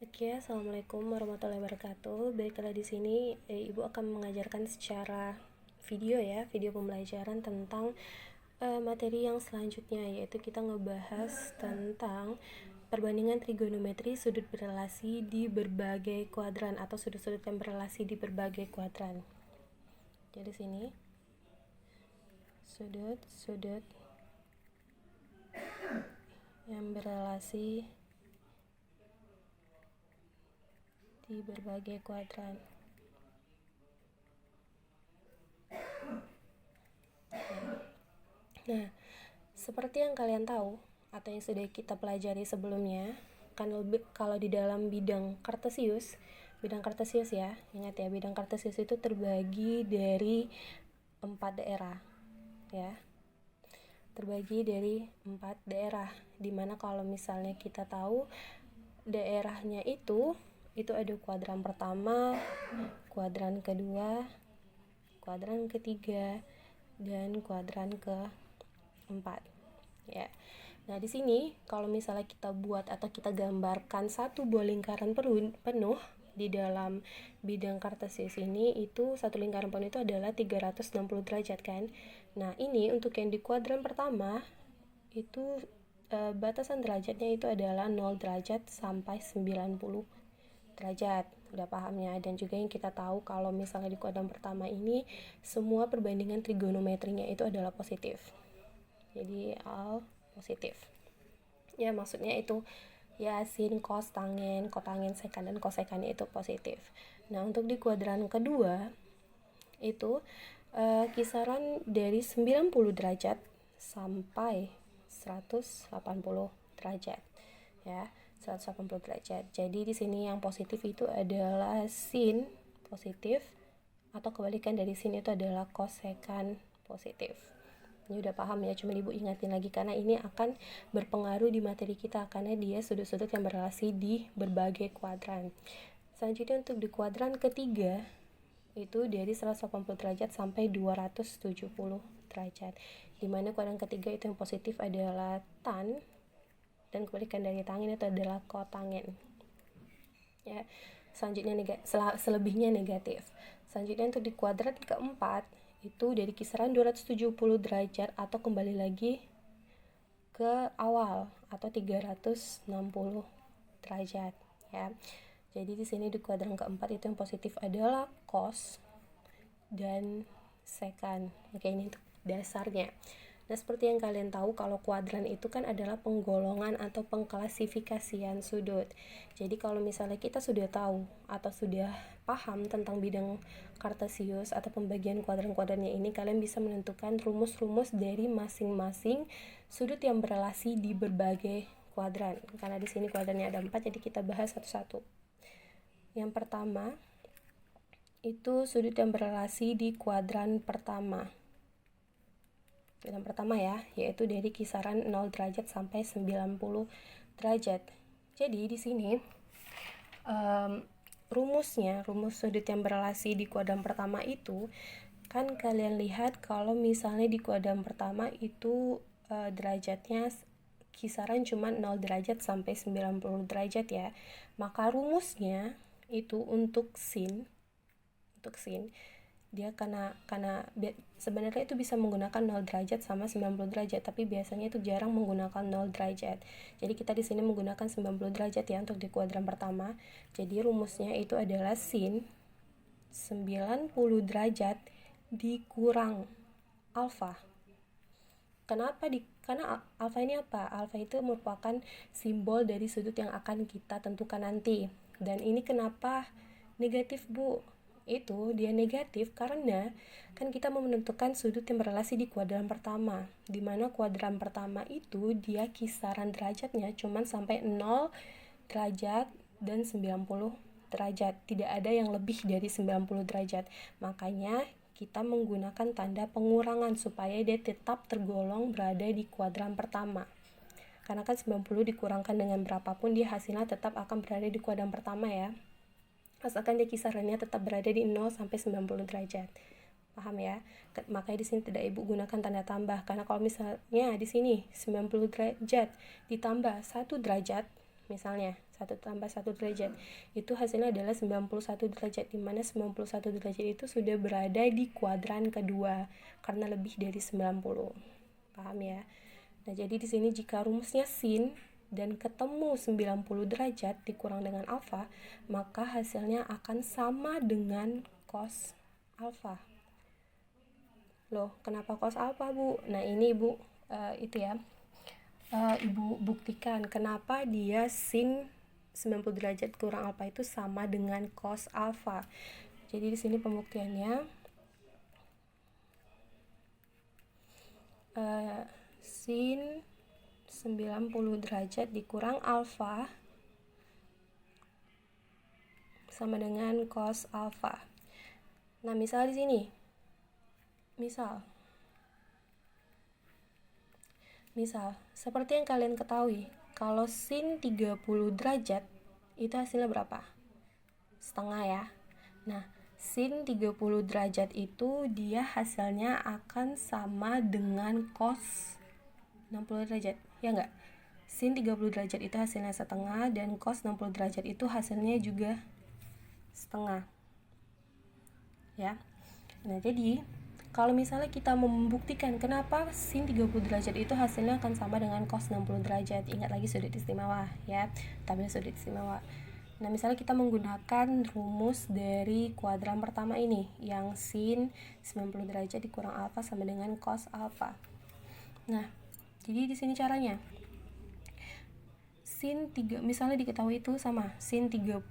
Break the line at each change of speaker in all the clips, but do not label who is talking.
Oke, assalamualaikum warahmatullahi wabarakatuh. Baiklah di sini Ibu akan mengajarkan secara video pembelajaran tentang materi yang selanjutnya, yaitu kita ngebahas tentang perbandingan trigonometri sudut berelasi di berbagai kuadran atau sudut-sudut yang berelasi di berbagai kuadran. Jadi sini sudut-sudut yang berelasi di berbagai kuadran. Nah, seperti yang kalian tahu atau yang sudah kita pelajari sebelumnya, kan kalau di dalam bidang kartesius ya, ingat ya, bidang kartesius itu terbagi dari 4 daerah ya. Terbagi dari 4 daerah, dimana kalau misalnya kita tahu daerahnya itu ada kuadran pertama, kuadran kedua, kuadran ketiga, dan kuadran keempat ya. Nah, di sini kalau misalnya kita buat atau kita gambarkan satu buah lingkaran penuh di dalam bidang kartesius ini, itu satu lingkaran penuh itu adalah 360 derajat kan. Nah, ini untuk yang di kuadran pertama itu batasan derajatnya itu adalah 0 derajat sampai 90 derajat. Udah paham ya? Dan juga yang kita tahu kalau misalnya di kuadran pertama ini semua perbandingan trigonometrinya itu adalah positif. Jadi positif. Ya, maksudnya itu ya sin, cos, tangen, kotangen, sekan, dan kosekannya itu positif. Nah, untuk di kuadran kedua itu kisaran dari 90 derajat sampai 180 derajat ya, 180 derajat. Jadi di sini yang positif itu adalah sin positif, atau kebalikan dari sin itu adalah kosekan positif. Ini udah paham ya, cuma Ibu ingatin lagi karena ini akan berpengaruh di materi kita, karena dia sudut-sudut yang berelasi di berbagai kuadran. Selanjutnya untuk di kuadran ketiga itu dari 180 derajat sampai 270 derajat, dimana kuadran ketiga itu yang positif adalah tan, dan kebalikan dari tangen itu adalah kotangen ya. Selanjutnya selebihnya negatif. Selanjutnya untuk di kuadran keempat itu dari kisaran 270 derajat atau kembali lagi ke awal atau 360 derajat ya. Jadi di sini di kuadran keempat itu yang positif adalah cos dan sekan. Oke, ini untuk dasarnya. Nah, seperti yang kalian tahu kalau kuadran itu kan adalah penggolongan atau pengklasifikasian sudut. Jadi kalau misalnya kita sudah tahu atau sudah paham tentang bidang kartesius atau pembagian kuadran-kuadrannya ini, kalian bisa menentukan rumus-rumus dari masing-masing sudut yang berelasi di berbagai kuadran. Karena di sini kuadrannya ada 4, jadi kita bahas satu-satu. Yang pertama itu sudut yang berelasi di kuadran pertama. Kuadran pertama ya, yaitu dari kisaran 0 derajat sampai 90 derajat. Jadi di sini rumus sudut yang berelasi di kuadran pertama itu kan kalian lihat kalau misalnya di kuadran pertama itu derajatnya kisaran cuma 0 derajat sampai 90 derajat ya. Maka rumusnya itu untuk sin dia karena sebenarnya itu bisa menggunakan 0 derajat sama 90 derajat, tapi biasanya itu jarang menggunakan 0 derajat. Jadi kita di sini menggunakan 90 derajat ya untuk di kuadran pertama. Jadi rumusnya itu adalah sin 90 derajat dikurang alfa. Karena alfa ini apa? Alfa itu merupakan simbol dari sudut yang akan kita tentukan nanti. Dan ini kenapa negatif, Bu? Itu dia negatif karena kan kita mau menentukan sudut yang berelasi di kuadran pertama, di mana kuadran pertama itu dia kisaran derajatnya cuman sampai 0 derajat dan 90 derajat, tidak ada yang lebih dari 90 derajat. Makanya kita menggunakan tanda pengurangan supaya dia tetap tergolong berada di kuadran pertama. Karena kan 90 dikurangkan dengan berapapun dia hasilnya tetap akan berada di kuadran pertama ya, asalkan dia kisarannya tetap berada di 0 sampai 90 derajat. Paham ya? Makanya di sini tidak Ibu gunakan tanda tambah, karena kalau misalnya di sini 90 derajat ditambah 1 derajat, misalnya 1 tambah 1 derajat, itu hasilnya adalah 91 derajat, dimana 91 derajat itu sudah berada di kuadran kedua, karena lebih dari 90. Paham ya? Nah, jadi di sini jika rumusnya sin dan ketemu 90 derajat dikurang dengan alfa, maka hasilnya akan sama dengan cos alfa. Loh, kenapa cos alfa, Bu? Nah, ini Ibu Ibu buktikan kenapa dia sin 90 derajat kurang alfa itu sama dengan cos alfa. Jadi di sini pembuktiannya sin 90 derajat dikurang alfa sama dengan cos alfa. Nah, misal di sini. Misal, seperti yang kalian ketahui, kalau sin 30 derajat itu hasilnya berapa? Setengah ya. Nah, sin 30 derajat itu dia hasilnya akan sama dengan cos 60 derajat. Ya enggak? Sin 30 derajat itu hasilnya setengah dan cos 60 derajat itu hasilnya juga setengah. Ya. Nah, jadi kalau misalnya kita membuktikan kenapa sin 30 derajat itu hasilnya akan sama dengan cos 60 derajat. Ingat lagi sudut istimewa ya, tabel sudut istimewa. Nah, misalnya kita menggunakan rumus dari kuadran pertama ini, yang sin 90 derajat dikurang alfa sama dengan cos alfa. Nah, jadi di sini caranya. Misalnya diketahui itu sama sin 30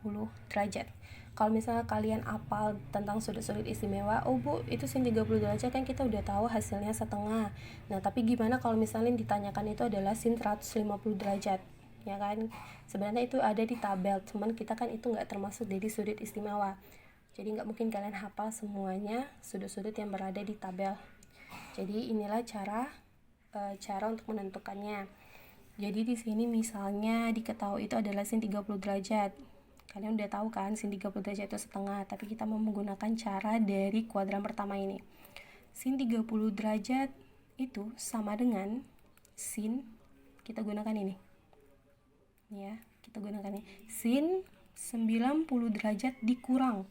derajat. Kalau misalnya kalian apal tentang sudut-sudut istimewa, oh Bu, itu sin 30 derajat kan kita udah tahu hasilnya setengah. Nah, tapi gimana kalau misalnya ditanyakan itu adalah sin 150 derajat? Ya kan? Sebenarnya itu ada di tabel, cuman kita kan itu nggak termasuk dari sudut istimewa. Jadi nggak mungkin kalian hafal semuanya sudut-sudut yang berada di tabel. Jadi inilah cara untuk menentukannya. Jadi di sini misalnya diketahui itu adalah sin 30 derajat. Kalian udah tahu kan sin 30 derajat itu setengah, tapi kita mau menggunakan cara dari kuadran pertama ini. Sin 30 derajat itu sama dengan sin, kita gunakan ini. Ya, kita gunakan ini. Sin 90 derajat dikurang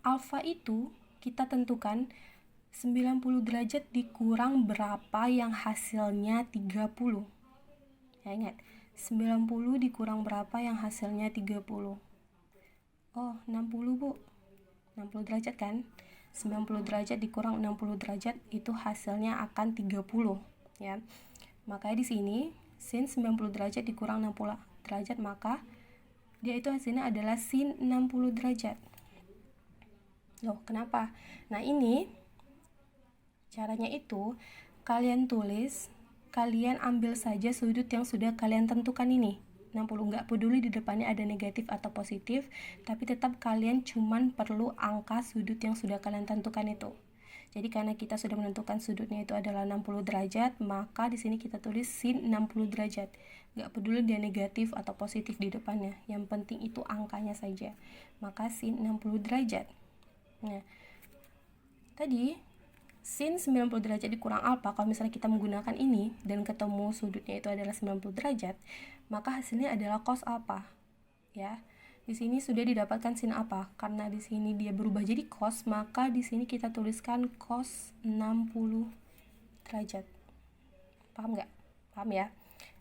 alfa itu kita tentukan 90 derajat dikurang berapa yang hasilnya 30. Ya, ingat, 90 dikurang berapa yang hasilnya 30. Oh, 60 Bu. 60 derajat kan? 90 derajat dikurang 60 derajat itu hasilnya akan 30 ya. Makanya di sini sin 90 derajat dikurang 60 derajat, maka dia itu hasilnya adalah sin 60 derajat. Loh, kenapa? Nah, ini caranya itu kalian tulis, kalian ambil saja sudut yang sudah kalian tentukan ini. 60, nggak peduli di depannya ada negatif atau positif, tapi tetap kalian cuman perlu angka sudut yang sudah kalian tentukan itu. Jadi karena kita sudah menentukan sudutnya itu adalah 60 derajat, maka di sini kita tulis sin 60 derajat. Nggak peduli dia negatif atau positif di depannya, yang penting itu angkanya saja. Maka sin 60 derajat. Nah, tadi sin 90 derajat dikurang alfa, kalau misalnya kita menggunakan ini dan ketemu sudutnya itu adalah 90 derajat, maka hasilnya adalah cos alfa. Ya. Di sini sudah didapatkan sin alfa. Karena di sini dia berubah jadi cos, maka di sini kita tuliskan cos 60 derajat. Paham nggak? Paham ya?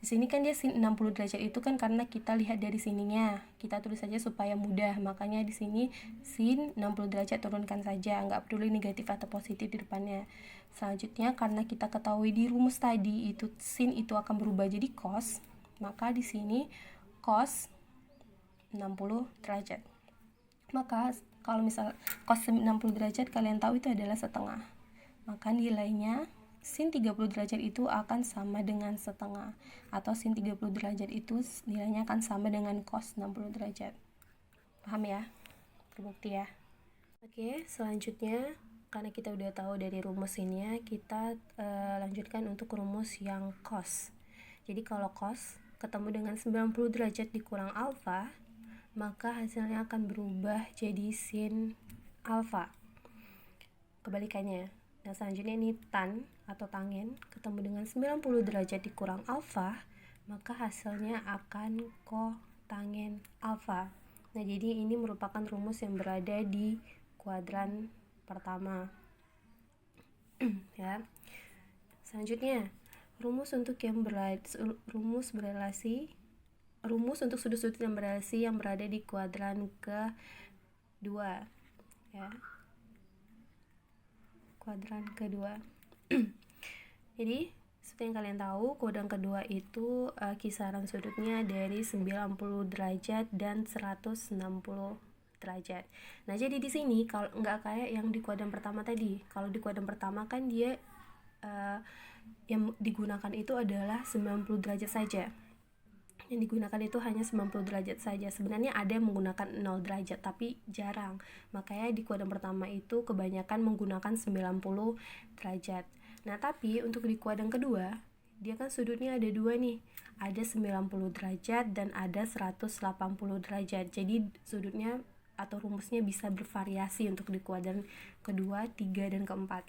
Di sini kan dia sin 60 derajat itu kan karena kita lihat dari sininya. Kita tulis saja supaya mudah. Makanya di sini sin 60 derajat turunkan saja, nggak peduli negatif atau positif di depannya. Selanjutnya karena kita ketahui di rumus tadi itu sin itu akan berubah jadi cos, maka di sini cos 60 derajat. Maka kalau misal cos 60 derajat kalian tahu itu adalah setengah. Maka nilainya sin 30 derajat itu akan sama dengan setengah, atau sin 30 derajat itu nilainya akan sama dengan cos 60 derajat. Paham ya? Terbukti ya? Oke, selanjutnya karena kita udah tahu dari rumus ini, kita lanjutkan untuk rumus yang cos. Jadi kalau cos ketemu dengan 90 derajat dikurang alfa, maka hasilnya akan berubah jadi sin alfa. Kebalikannya. Nah, selanjutnya ini tan atau tangen ketemu dengan 90 derajat dikurang alfa, maka hasilnya akan tangen alfa. Nah, jadi ini merupakan rumus yang berada di kuadran pertama. Ya. Selanjutnya, rumus untuk sudut-sudut yang berelasi yang berada di kuadran kedua, ya. Kuadran kedua. Jadi, seperti yang kalian tahu, kuadran kedua itu kisaran sudutnya dari 90 derajat dan 160 derajat. Nah, jadi di sini kalau nggak kayak yang di kuadran pertama tadi. Kalau di kuadran pertama kan dia yang digunakan itu adalah 90 derajat saja. Yang digunakan itu hanya 90 derajat saja. Sebenarnya ada yang menggunakan 0 derajat, tapi jarang. Makanya di kuadran pertama itu kebanyakan menggunakan 90 derajat. Nah, tapi untuk di kuadran kedua, dia kan sudutnya ada dua nih. Ada 90 derajat dan ada 180 derajat. Jadi sudutnya atau rumusnya bisa bervariasi untuk di kuadran kedua, 3, dan keempat.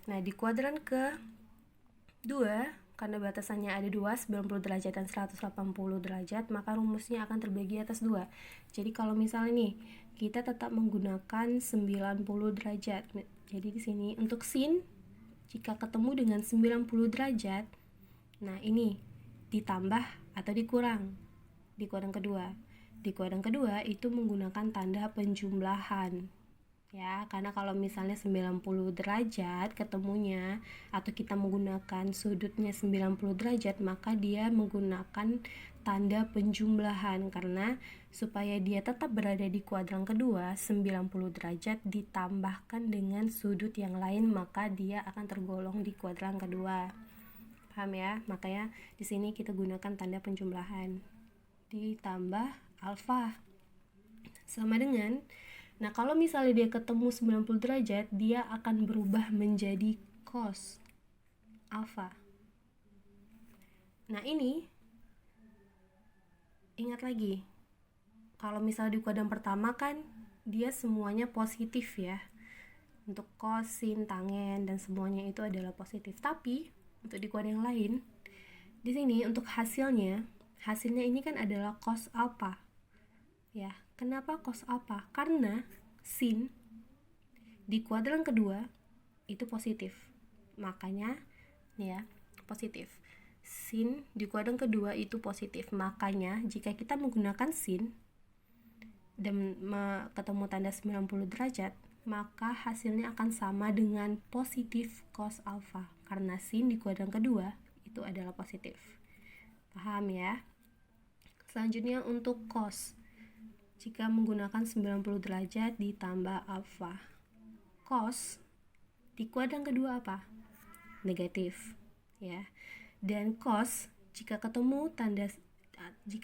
Nah, di kuadran kedua, karena batasannya ada 2, 90 derajat dan 180 derajat, maka rumusnya akan terbagi atas 2. Jadi kalau misalnya nih, kita tetap menggunakan 90 derajat. Jadi di sini untuk sin, jika ketemu dengan 90 derajat, nah ini ditambah atau dikurang di kuadran kedua. Di kuadran kedua itu menggunakan tanda penjumlahan. Ya, karena kalau misalnya 90 derajat ketemunya atau kita menggunakan sudutnya 90 derajat, maka dia menggunakan tanda penjumlahan karena supaya dia tetap berada di kuadran kedua, 90 derajat ditambahkan dengan sudut yang lain, maka dia akan tergolong di kuadran kedua. Paham ya? Makanya di sini kita gunakan tanda penjumlahan. Ditambah alfa sama dengan, nah kalau misalnya dia ketemu 90 derajat, dia akan berubah menjadi cos alfa. Nah, ini ingat lagi, kalau misalnya di kuadran pertama kan dia semuanya positif ya. Untuk cos, sin, tangen dan semuanya itu adalah positif. Tapi untuk di kuadran yang lain, di sini untuk hasilnya ini kan adalah cos alfa. Ya, kenapa cos alfa? Karena sin di kuadran kedua itu positif. Makanya ya, positif. Sin di kuadran kedua itu positif. Makanya jika kita menggunakan sin dan ketemu tanda 90 derajat, maka hasilnya akan sama dengan positif cos alfa. Karena sin di kuadran kedua itu adalah positif. Paham ya? Selanjutnya untuk cos. Jika menggunakan 90 derajat ditambah alfa. Cos di kuadran kedua apa? Negatif, ya. Dan cos jika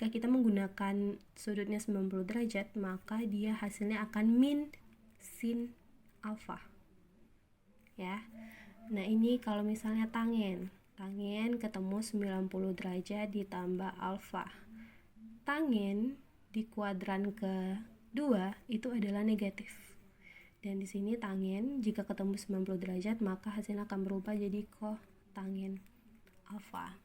kita menggunakan sudutnya 90 derajat, maka dia hasilnya akan min sin alfa. Ya. Nah, ini kalau misalnya tangen ketemu 90 derajat ditambah alfa. Tangen di kuadran kedua itu adalah negatif. Dan di sini tangen jika ketemu 90 derajat maka hasilnya akan berubah jadi kotangen alfa.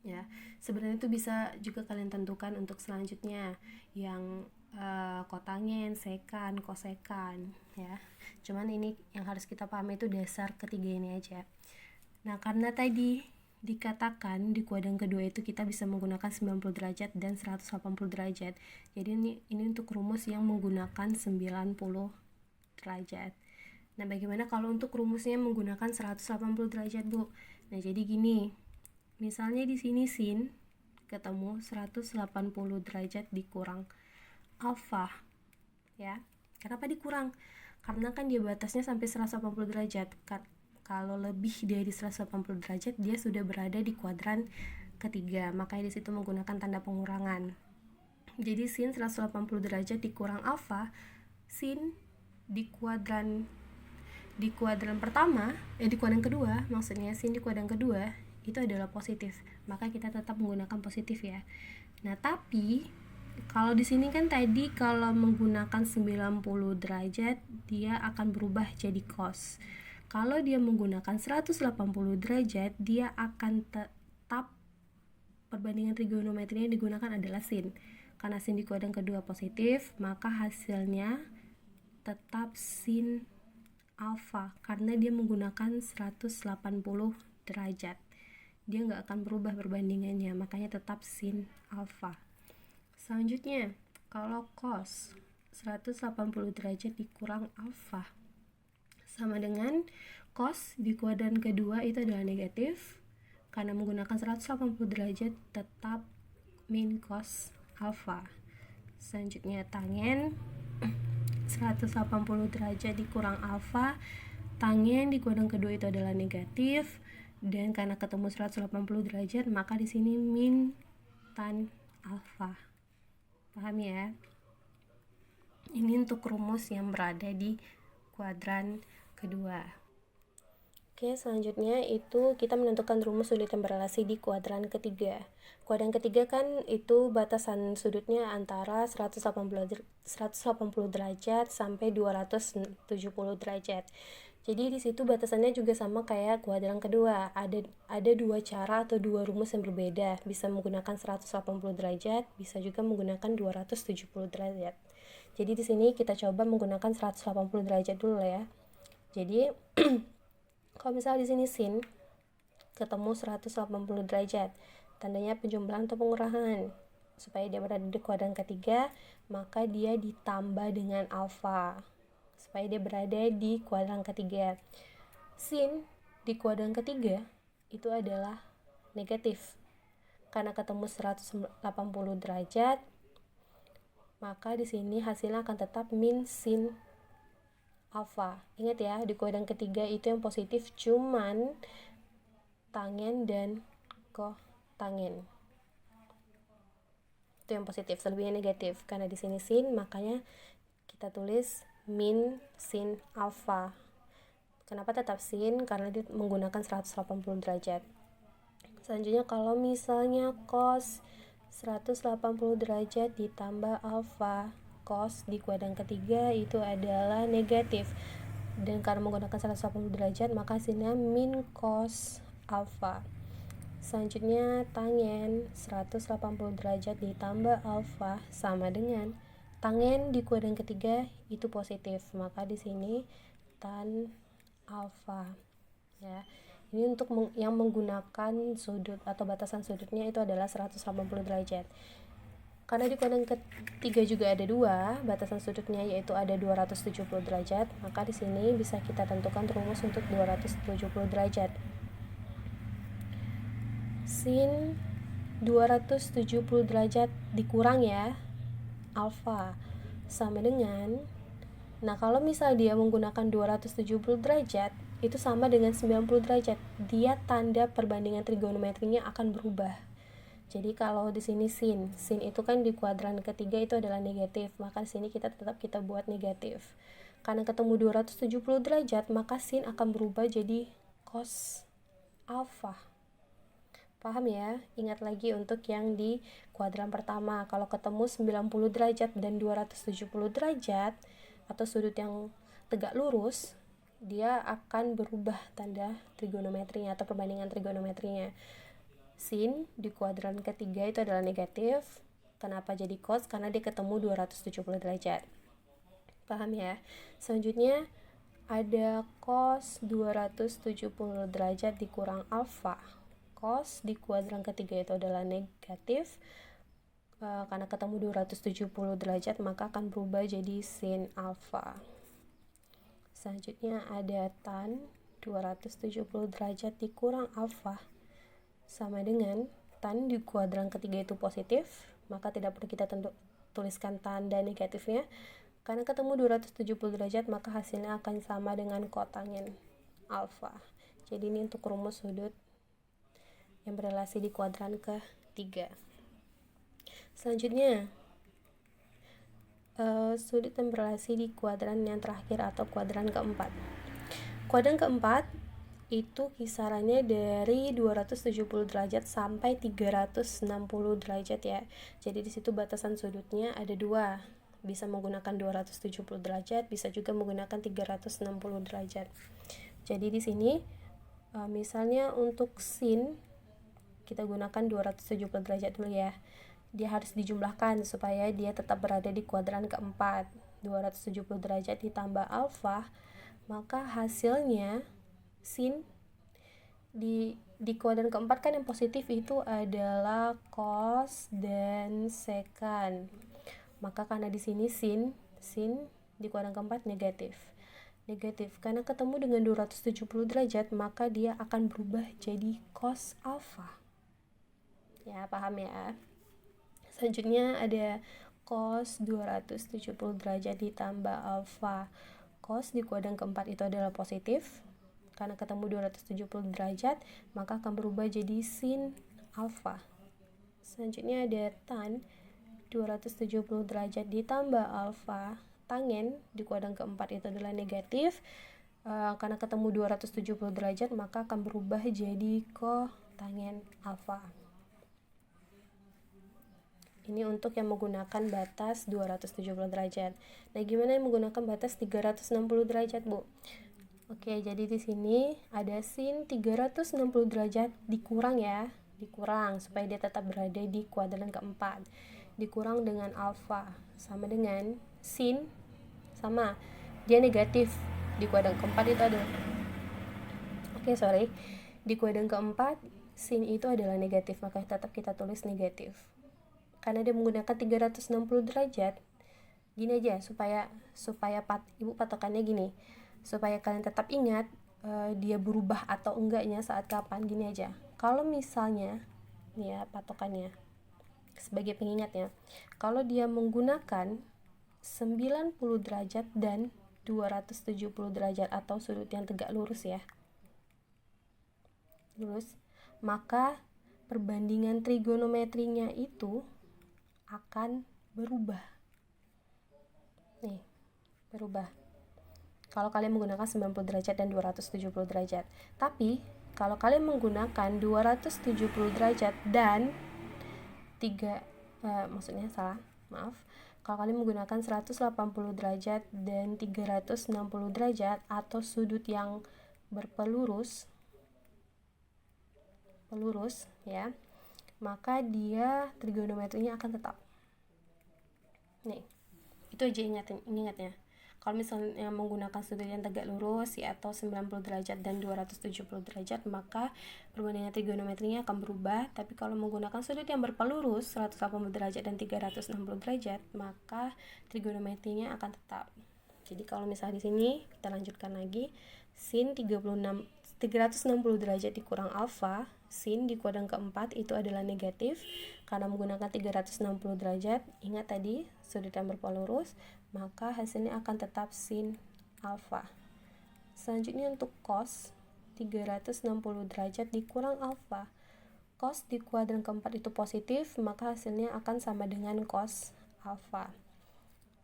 Ya, sebenarnya itu bisa juga kalian tentukan untuk selanjutnya yang kotangen, sekan, kosekan ya. Cuman ini yang harus kita pahami itu dasar ketiga ini aja. Nah, karena tadi dikatakan di kuadran kedua itu kita bisa menggunakan 90 derajat dan 180 derajat. Jadi ini untuk rumus yang menggunakan 90 derajat. Nah, bagaimana kalau untuk rumusnya menggunakan 180 derajat, Bu? Nah, jadi gini. Misalnya di sini sin ketemu 180 derajat dikurang alfa. Ya. Kenapa dikurang? Karena kan dia batasnya sampai 180 derajat. Kalau lebih dari 180 derajat dia sudah berada di kuadran ketiga, makanya di situ menggunakan tanda pengurangan. Jadi sin 180 derajat dikurang alfa, sin di kuadran pertama, di kuadran kedua, maksudnya sin di kuadran kedua itu adalah positif, maka kita tetap menggunakan positif ya. Nah, tapi kalau di sini kan tadi kalau menggunakan 90 derajat dia akan berubah jadi cos. Kalau dia menggunakan 180 derajat, dia akan tetap perbandingan trigonometri yang digunakan adalah sin. Karena sin di kuadran kedua positif, maka hasilnya tetap sin alfa karena dia menggunakan 180 derajat. Dia nggak akan berubah perbandingannya, makanya tetap sin alfa. Selanjutnya, kalau cos 180 derajat dikurang alfa sama dengan cos di kuadran kedua itu adalah negatif. Karena menggunakan 180 derajat tetap min cos alfa. Selanjutnya tangen 180 derajat dikurang alfa. Tangen di kuadran kedua itu adalah negatif, dan karena ketemu 180 derajat maka di sini min tan alfa. Paham ya? Ini untuk rumus yang berada di kuadran kedua. Oke, selanjutnya itu kita menentukan rumus sudut yang berrelasi di kuadran ketiga. Kuadran ketiga kan itu batasan sudutnya antara 180 derajat sampai 270 derajat. Jadi di situ batasannya juga sama kayak kuadran kedua. Ada dua cara atau dua rumus yang berbeda. Bisa menggunakan 180 derajat, bisa juga menggunakan 270 derajat. Jadi di sini kita coba menggunakan 180 derajat dulu ya. Jadi kalau misalnya di sini sin ketemu 180 derajat, tandanya penjumlahan atau pengurangan. Supaya dia berada di kuadran ketiga, maka dia ditambah dengan alfa. Supaya dia berada di kuadran ketiga. Sin di kuadran ketiga itu adalah negatif. Karena ketemu 180 derajat, maka di sini hasilnya akan tetap min sin alfa. Ingat ya, di kuadran ketiga itu yang positif cuman tangen dan kotangen. Itu yang positif, selebihnya negatif. Karena di sini sin, makanya kita tulis min sin alfa. Kenapa tetap sin? Karena dia menggunakan 180 derajat. Selanjutnya kalau misalnya cos 180 derajat ditambah alfa, cos di kuadran ketiga itu adalah negatif, dan karena menggunakan 180 derajat maka hasilnya min cos alfa. Selanjutnya tangen 180 derajat ditambah alfa sama dengan tangen di kuadran ketiga itu positif, maka di sini tan alfa ya. Ini untuk yang menggunakan sudut atau batasan sudutnya itu adalah 180 derajat. Karena di kuadran ketiga juga ada dua batasan sudutnya, yaitu ada 270 derajat, maka di sini bisa kita tentukan rumus untuk 270 derajat. Sin 270 derajat dikurang ya alfa sama dengan, nah kalau misal dia menggunakan 270 derajat itu sama dengan 90 derajat, dia tanda perbandingan trigonometrinya akan berubah. Jadi kalau di sini sin itu kan di kuadran ketiga itu adalah negatif, maka di sini kita buat negatif. Karena ketemu 270 derajat, maka sin akan berubah jadi cos alfa. Paham ya? Ingat lagi untuk yang di kuadran pertama, kalau ketemu 90 derajat dan 270 derajat atau sudut yang tegak lurus, dia akan berubah tanda trigonometrinya atau perbandingan trigonometrinya. Sin di kuadran ketiga itu adalah negatif. Kenapa jadi cos? Karena dia ketemu 270 derajat. Paham ya? Selanjutnya ada cos 270 derajat dikurang alfa. Cos di kuadran ketiga itu adalah negatif. Karena ketemu 270 derajat maka akan berubah jadi sin alfa. Selanjutnya ada tan 270 derajat dikurang alfa sama dengan tan di kuadran ketiga itu positif, maka tidak perlu kita tuliskan tanda negatifnya. Karena ketemu 270 derajat maka hasilnya akan sama dengan kotangen alfa. Jadi ini untuk rumus sudut yang berrelasi di kuadran ketiga. Selanjutnya sudut yang berrelasi di kuadran yang terakhir atau kuadran keempat. Kuadran keempat itu kisarannya dari 270 derajat sampai 360 derajat ya. Jadi di situ batasan sudutnya ada dua. Bisa menggunakan 270 derajat, bisa juga menggunakan 360 derajat. Jadi di sini misalnya untuk sin kita gunakan 270 derajat dulu ya. Dia harus dijumlahkan supaya dia tetap berada di kuadran keempat. 270 derajat ditambah alfa, maka hasilnya sin di kuadran keempat kan yang positif itu adalah cos dan sekan. Maka karena di sini sin di kuadran keempat negatif karena ketemu dengan 270 derajat, maka dia akan berubah jadi cos alfa. Ya, paham ya? Selanjutnya ada cos 270 derajat ditambah alfa. Cos di kuadran keempat itu adalah positif. Karena ketemu 270 derajat, maka akan berubah jadi sin alfa. Selanjutnya ada tan 270 derajat ditambah alfa. Tangen di kuadran keempat itu adalah negatif. Karena ketemu 270 derajat, maka akan berubah jadi kotangen alfa. Ini untuk yang menggunakan batas 270 derajat. Nah, gimana yang menggunakan batas 360 derajat, Bu? Oke, jadi di sini ada sin 360 derajat dikurang ya. Dikurang supaya dia tetap berada di kuadran keempat. Dikurang dengan alfa sama dengan sin sama dia negatif di kuadran keempat itu ada. Di kuadran keempat sin itu adalah negatif, maka tetap kita tulis negatif. Karena dia menggunakan 360 derajat, gini aja supaya ibu patokannya gini, supaya kalian tetap ingat dia berubah atau enggaknya saat kapan. Gini aja, kalau misalnya nih ya patokannya sebagai pengingatnya, kalau dia menggunakan 90 derajat dan 270 derajat atau sudut yang tegak lurus ya, lurus, maka perbandingan trigonometrinya itu akan berubah. Nih, berubah. Kalau kalian menggunakan 90 derajat dan 270 derajat. Tapi kalau kalian menggunakan 270 derajat dan kalau kalian menggunakan 180 derajat dan 360 derajat atau sudut yang berpelurus ya, maka dia trigonometrinya akan tetap. Nih, itu aja ingatnya. Kalau misalnya menggunakan sudut yang tegak lurus ya, atau 90 derajat dan 270 derajat, maka perbandingan trigonometrinya akan berubah. Tapi kalau menggunakan sudut yang berpelurus 180 derajat dan 360 derajat, maka trigonometrinya akan tetap. Jadi kalau misalnya di sini kita lanjutkan lagi, sin 360 derajat dikurang alfa, sin di kuadran keempat itu adalah negatif karena menggunakan 360 derajat. Ingat tadi sudut yang berpelurus, maka hasilnya akan tetap sin alfa. Selanjutnya untuk cos 360 derajat dikurang alfa. Cos di kuadran keempat itu positif, maka hasilnya akan sama dengan cos alfa.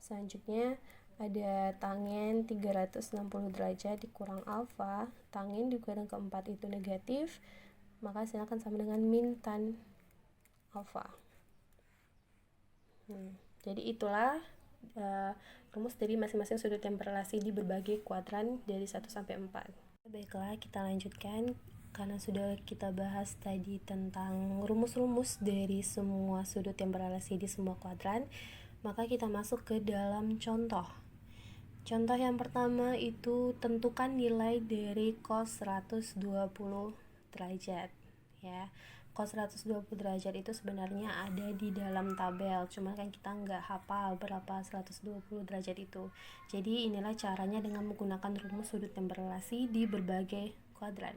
Selanjutnya ada tangen 360 derajat dikurang alfa. Tangen di kuadran keempat itu negatif, maka hasilnya akan sama dengan min tan alfa. Jadi itulah rumus dari masing-masing sudut yang berrelasi di berbagai kuadran dari 1 sampai 4. Baiklah, kita lanjutkan. Karena sudah kita bahas tadi tentang rumus-rumus dari semua sudut yang berrelasi di semua kuadran, maka kita masuk ke dalam contoh. Contoh yang pertama itu tentukan nilai dari cos 120 derajat ya. Cos 120 derajat itu sebenarnya ada di dalam tabel, cuman kan kita nggak hafal berapa 120 derajat itu. Jadi inilah caranya dengan menggunakan rumus sudut yang berrelasi di berbagai kuadran.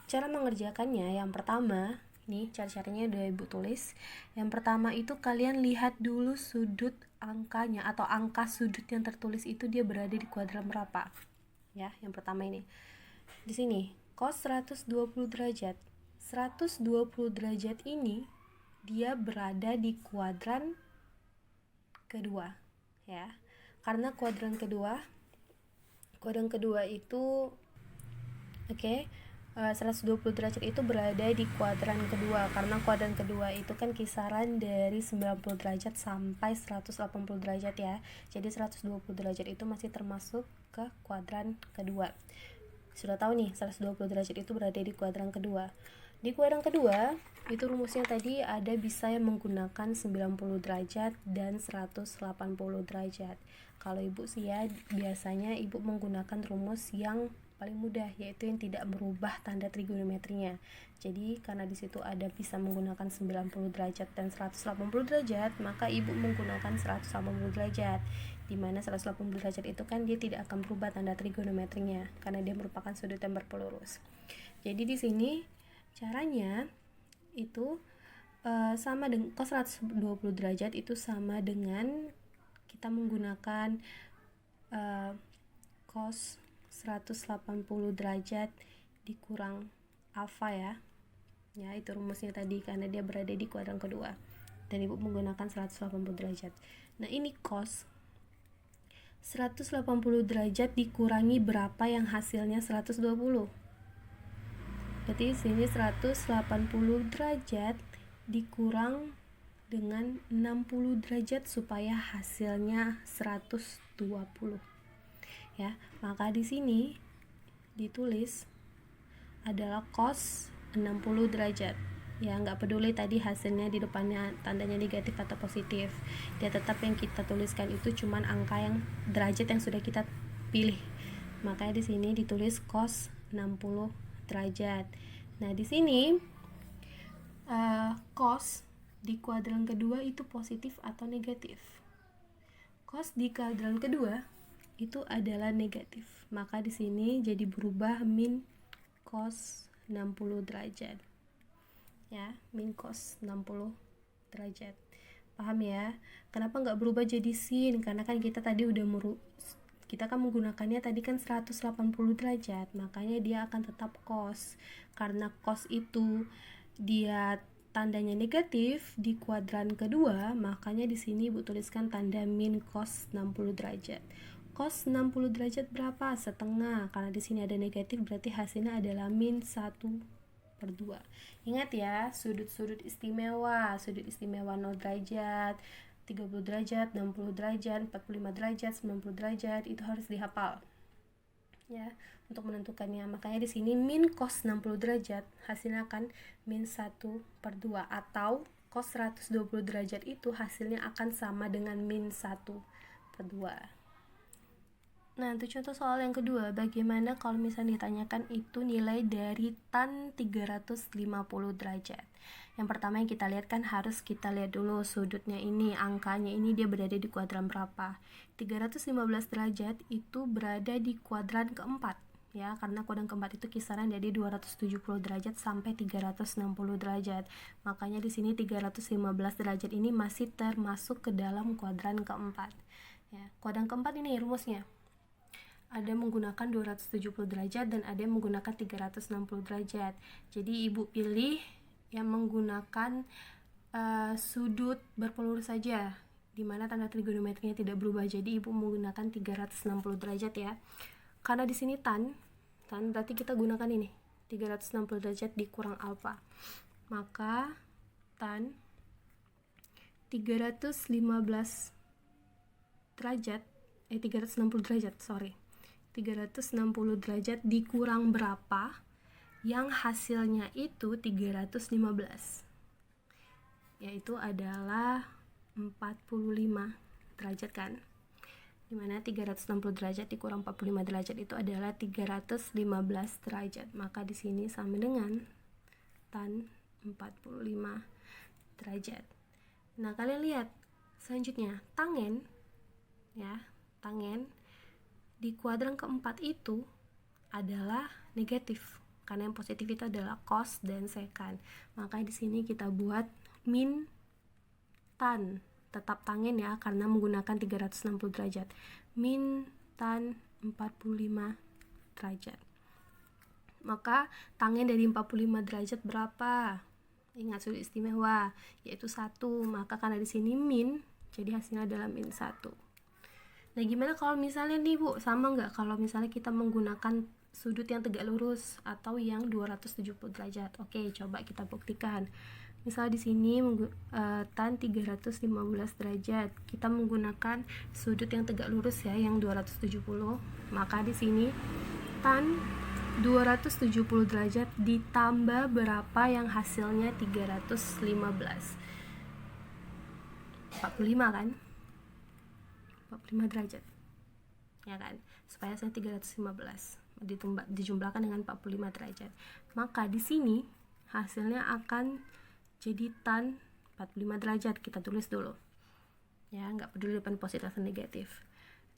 Cara mengerjakannya, yang pertama, nih cara-caranya udah ibu tulis. Yang pertama itu kalian lihat dulu sudut angkanya atau angka sudut yang tertulis itu dia berada di kuadran berapa. Ya, yang pertama ini. Di sini, cos 120 derajat. 120 derajat ini dia berada di kuadran kedua ya. Karena kuadran kedua itu 120 derajat itu berada di kuadran kedua, karena kuadran kedua itu kan kisaran dari 90 derajat sampai 180 derajat ya. Jadi 120 derajat itu masih termasuk ke kuadran kedua. Sudah tahu nih 120 derajat itu berada di kuadran kedua. Di kuadran kedua, itu rumusnya tadi ada bisa yang menggunakan 90 derajat dan 180 derajat. Kalau ibu sih ya, biasanya ibu menggunakan rumus yang paling mudah, yaitu yang tidak merubah tanda trigonometrinya. Jadi karena di situ ada bisa menggunakan 90 derajat dan 180 derajat, maka ibu menggunakan 180 derajat. Dimana 180 derajat itu kan dia tidak akan berubah tanda trigonometrinya karena dia merupakan sudut yang berpelurus. Jadi di sini caranya itu sama dengan cos 120 derajat itu sama dengan kita menggunakan cos 180 derajat dikurang alfa ya. Ya, itu rumusnya tadi karena dia berada di kuadran kedua. Dan ibu menggunakan 180 derajat. Nah, ini cos 180 derajat dikurangi berapa yang hasilnya 120? Berarti sini 180 derajat dikurang dengan 60 derajat supaya hasilnya 120. Ya, maka di sini ditulis adalah cos 60 derajat. Ya, nggak peduli tadi hasilnya di depannya tandanya negatif atau positif. Dia tetap yang kita tuliskan itu cuman angka yang derajat yang sudah kita pilih. Makanya di sini ditulis cos 60 derajat. Nah, di sini cos di kuadran kedua itu positif atau negatif. Cos di kuadran kedua itu adalah negatif. Maka di sini jadi berubah min cos 60 derajat. Ya, min cos 60 derajat. Paham ya? Kenapa nggak berubah jadi sin? Karena kan kita tadi udah kita kan menggunakannya tadi kan 180 derajat, makanya dia akan tetap cos. Karena cos itu dia tandanya negatif di kuadran kedua, makanya di sini Ibu tuliskan tanda min cos 60 derajat. Cos 60 derajat berapa? Setengah. Karena di sini ada negatif berarti hasilnya adalah min 1/2. Ingat ya, sudut-sudut istimewa 0 derajat, 30 derajat, 60 derajat, 45 derajat, 90 derajat itu harus dihafal. Ya, untuk menentukannya. Makanya di sini min cos 60 derajat hasilnya akan min 1/2 atau cos 120 derajat itu hasilnya akan sama dengan min 1/2. Nah, untuk contoh soal yang kedua, bagaimana kalau misalnya ditanyakan itu nilai dari tan 350 derajat. Yang pertama yang kita lihat kan harus kita lihat dulu sudutnya ini, angkanya ini dia berada di kuadran berapa. 315 derajat itu berada di kuadran keempat. Ya, karena kuadran keempat itu kisaran dari 270 derajat sampai 360 derajat. Makanya di sini 315 derajat ini masih termasuk ke dalam kuadran keempat. Ya, kuadran keempat ini rumusnya. Ada menggunakan 270 derajat dan ada yang menggunakan 360 derajat. Jadi ibu pilih yang menggunakan sudut berpelurus saja, dimana tanda trigonometrinya tidak berubah. Jadi ibu menggunakan 360 derajat ya. Karena di sini tan berarti kita gunakan ini 360 derajat dikurang alfa. Maka tan 360 derajat 360 derajat dikurang berapa yang hasilnya itu 315, yaitu adalah 45 derajat kan, dimana 360 derajat dikurang 45 derajat itu adalah 315 derajat. Maka di sini sama dengan tan 45 derajat. Nah, kalian lihat selanjutnya tangen ya, tangen di kuadran keempat itu adalah negatif karena yang positif itu adalah cos dan sekan. Maka di sini kita buat min tan, tetap tangen ya karena menggunakan 360 derajat. Min tan 45 derajat. Maka tangen dari 45 derajat berapa? Ingat sudut istimewa yaitu 1. Maka karena di sini min, jadi hasilnya adalah min 1. Nah, gimana kalau misalnya nih Bu, sama nggak kalau misalnya kita menggunakan sudut yang tegak lurus atau yang 270 derajat? Oke, coba kita buktikan. Misalnya di sini tan 315 derajat, kita menggunakan sudut yang tegak lurus ya, yang 270. Maka di sini tan 270 derajat ditambah berapa yang hasilnya 315. 45 kan? 45 derajat. Ya kan? Supaya saya 315 dijumlahkan dengan 45 derajat. Maka di sini hasilnya akan jadi tan 45 derajat. Kita tulis dulu. Ya, nggak peduli depan positif atau negatif.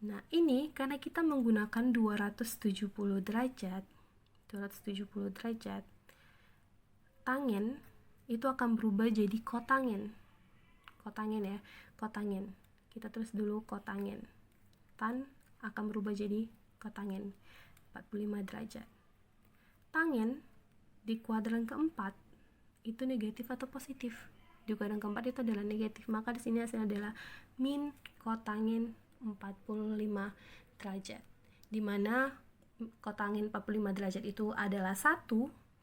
Nah, ini karena kita menggunakan 270 derajat, tangent itu akan berubah jadi kotangent ya, kotangent. Kita tulis dulu kotangent. Tan akan berubah jadi kotangent 45 derajat. Tangent di kuadran keempat itu negatif atau positif? Di kuadran keempat itu adalah negatif, maka di sini hasilnya adalah min kotangent 45 derajat. Dimana kotangent 45 derajat itu adalah 1,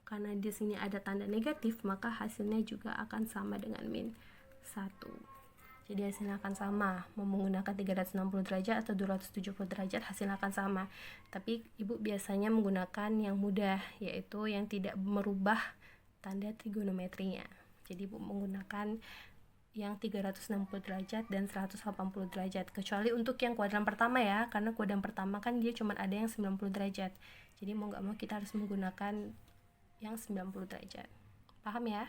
karena di sini ada tanda negatif, maka hasilnya juga akan sama dengan min 1. Jadi hasilnya akan sama, mau menggunakan 360 derajat atau 270 derajat hasilnya akan sama. Tapi ibu biasanya menggunakan yang mudah, yaitu yang tidak merubah tanda trigonometrinya. Jadi ibu menggunakan yang 360 derajat dan 180 derajat, kecuali untuk yang kuadran pertama ya, karena kuadran pertama kan dia cuma ada yang 90 derajat. Jadi mau nggak mau kita harus menggunakan yang 90 derajat. Paham ya?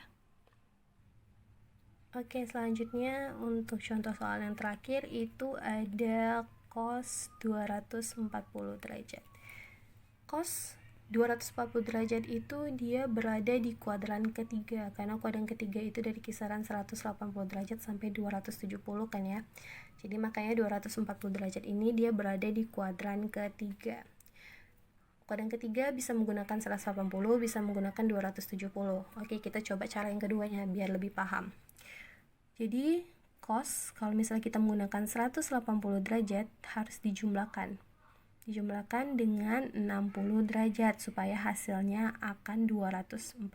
Oke, selanjutnya untuk contoh soal yang terakhir itu ada cos 240 derajat. Cos 240 derajat itu dia berada di kuadran ketiga, karena kuadran ketiga itu dari kisaran 180 derajat sampai 270 kan ya. Jadi makanya 240 derajat ini dia berada di kuadran ketiga. Kuadran ketiga bisa menggunakan 180, bisa menggunakan 270. Oke, kita coba cara yang keduanya biar lebih paham. Jadi cos kalau misalnya kita menggunakan 180 derajat harus dijumlahkan dengan 60 derajat supaya hasilnya akan 240.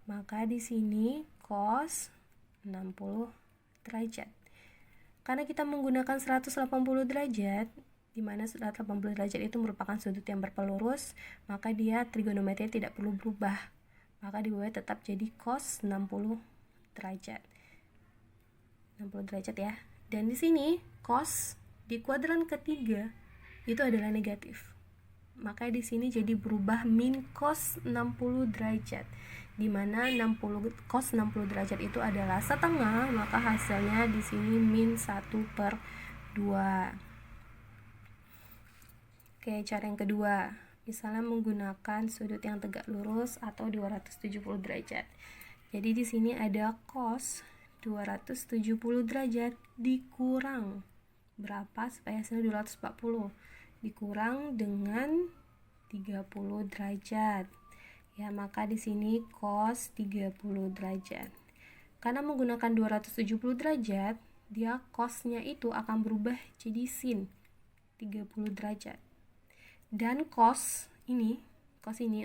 Maka di sini cos 60 derajat. Karena kita menggunakan 180 derajat, di mana 180 derajat itu merupakan sudut yang berpelurus, maka dia trigonometri tidak perlu berubah. Maka di bawah tetap jadi cos 60 derajat. 60 derajat ya. Dan di sini cos di kuadran ketiga itu adalah negatif. Maka di sini jadi berubah min cos 60 derajat. Di mana cos 60 derajat itu adalah setengah, maka hasilnya di sini min 1/2. Oke, cara yang kedua, misalnya menggunakan sudut yang tegak lurus atau 270 derajat. Jadi di sini ada cos 270 derajat dikurang berapa supaya hasilnya 240, dikurang dengan 30 derajat. Ya, maka di sini cos 30 derajat. Karena menggunakan 270 derajat, dia cosnya itu akan berubah jadi sin 30 derajat. Dan cos ini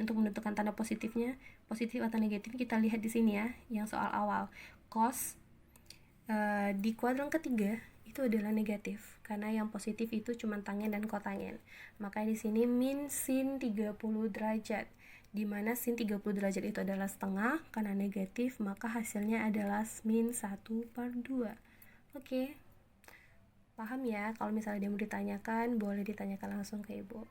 untuk menentukan tanda positifnya, positif atau negatif, kita lihat di sini ya, yang soal awal. Cos di kuadran ketiga itu adalah negatif, karena yang positif itu cuma tangent dan kotangent. Maka di sini min sin 30 derajat, di mana sin 30 derajat itu adalah setengah, karena negatif, maka hasilnya adalah min 1/2. Oke, paham ya? Kalau misalnya dia mau ditanyakan, boleh ditanyakan langsung ke ibu.